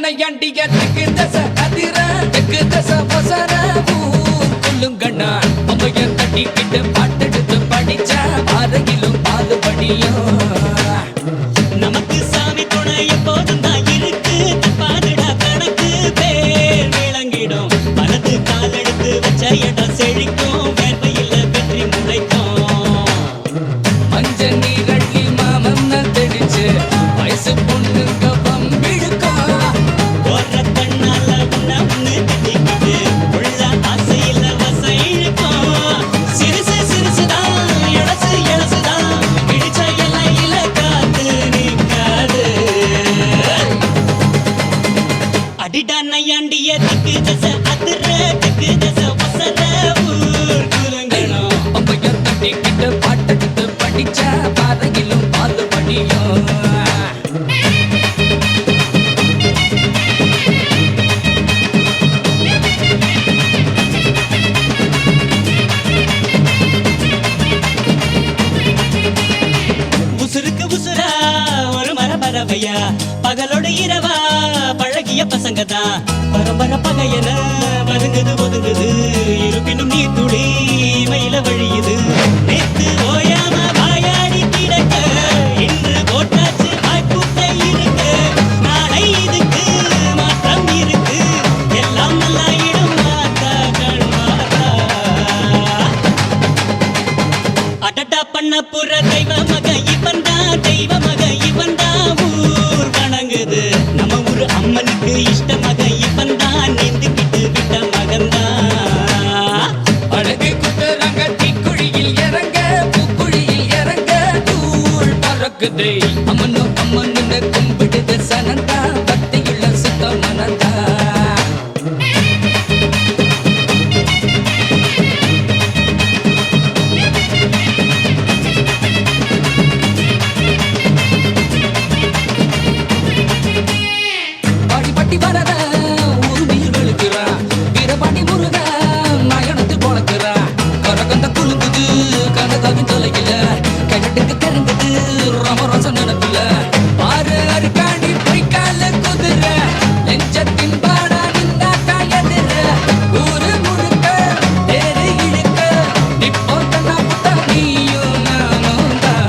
நையாண்டியத்துக்கு தச அதிர தெக்கு தச பசர சொல்லுங்கண்ணா அம்மைய தட்டிக்கிட்டு பாட்டெடுத்து படிச்ச அறையிலும் பாதுபடியும் நமக்கு சாமி துணை எப்போதும் தான் இருக்கு பாதுடா கணக்கு பேர் விளங்கிடும் மனது காலெடுத்து வச்ச இடம் செழிக்கும் வேர்வையில் வெற்றி முளைக்கும் மஞ்ச நீரள்ளி மாமன்ன தெளிச்சு வயசு பொண்ணுங்க பாட்டெடுத்து படிச்ச பாதையிலும் பாதுபடியும் உசுருக்கு உசுரா ஒரு மரபரவையா பகலோடு இரவா பழகிய பசங்க தான் பரம்பர பகையன வருங்குது ஒதுங்குது இருப்பினும் நீ துளி மயில வழியுது நேத்து ஓயாம வாயாடி கிடக்க இன்று போட்டாச்சு வாய்ப்புட்டை இருக்கு நாளை இதுக்கு மாற்றம் இருக்கு எல்லாம் நல்லா இடம் மாத்தா கண்மாத்தா அடடா பண்ண புற தெய்வ மக இவன் தான் தெய்வ மக இவன் தான் ஊர் வணங்குது நம்ம ஊர் அம்மனுக்கு இஷ்ட மக இவன் தான் நீந்துக்கிட்டு விட்ட மகன்தான் அழகு குத்துறாங்க தீக்குழியில் இறங்க பூக்குழியில் இறங்க தூள் பறக்குது அம்மனு அம்மனு கும்பிடுது சனந்தா பக்தியுள்ள சுத்த மனந்தா வரத உரிமையில் வெளுக்கிறா வீரபாண்டி முருக நயனத்தில் பொழக்கிறா கரகந்த குலுங்குது கனகாவின் தொலையில கைகட்டுக்கு தெரிந்தது ரமரசம் நினைப்பில பாரு அருக்காணி பொய்க்கால குதிர நெஞ்சத்தின் பாடா நின்னாக்கா எதிர ஊரு முழுக்க தேரு இழுக்க இப்போ தன்னா புத்தா நீயும் நானும் தான்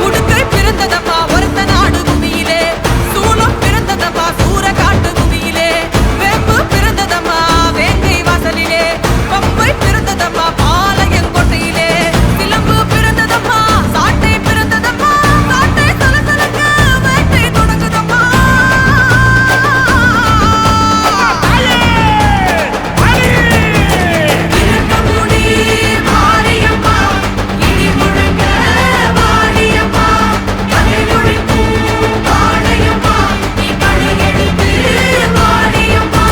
உடுக்கை பிறந்ததப்பா ஒருத்த நாடு பூமியிலே சூலம் பிறந்ததப்பா சூற காட்டு பூமியிலே வேம்பு பிறந்ததம்மா வேங்கை வாசலிலே பம்பை பிறந்ததப்பா பாளையங்கோட்டையிலே சிலம்பு பிறந்ததப்பா சாட்டை பிறந்ததப்பா சாட்டை சலசலக்க வேட்டை தொடங்குதப்பா இறக்கமுடி மாரியம்மா இடி முழங்க வாரியம்மா கதை ஒழிக்கும் வாழையம்மா நீ படையெடுத்து வாரியம்மா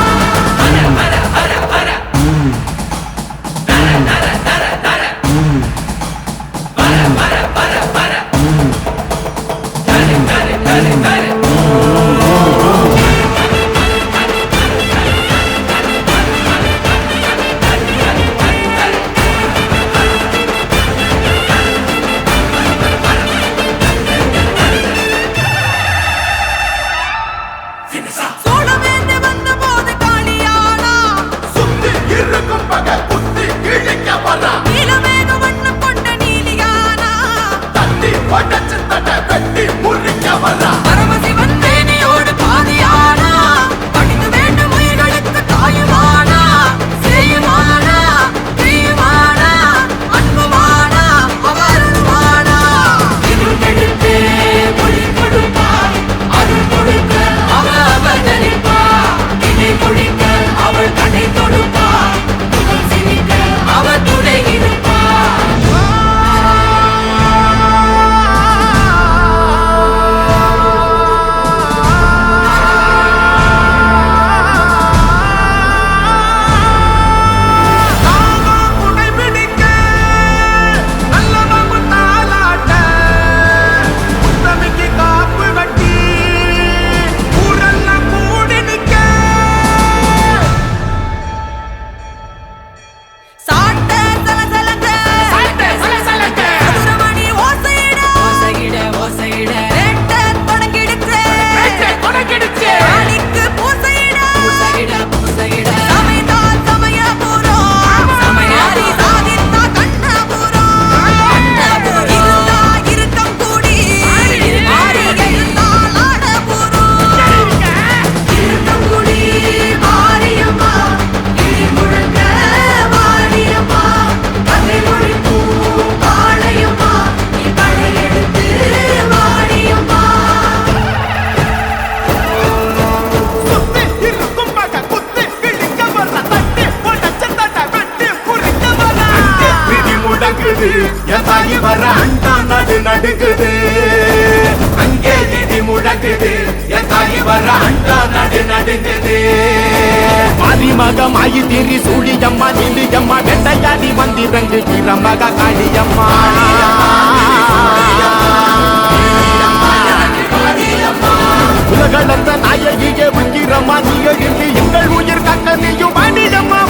சோழவேந்தே வந்த போது காளியானா நீலமேக வண்ணம் கொண்ட நீலியானா வர அண்டா நடுங்குது. மாரிமக மாயி திரி சூழியம்மா நிலியம்மா வெட்டையாடி வந்திரங்கு வீரமக காளியம்மா. உலகளந்த நாயகியே உக்கிரமா நீ எழுந்து எங்கள் உயிர் கக்க நீயும் வாணியம்மா.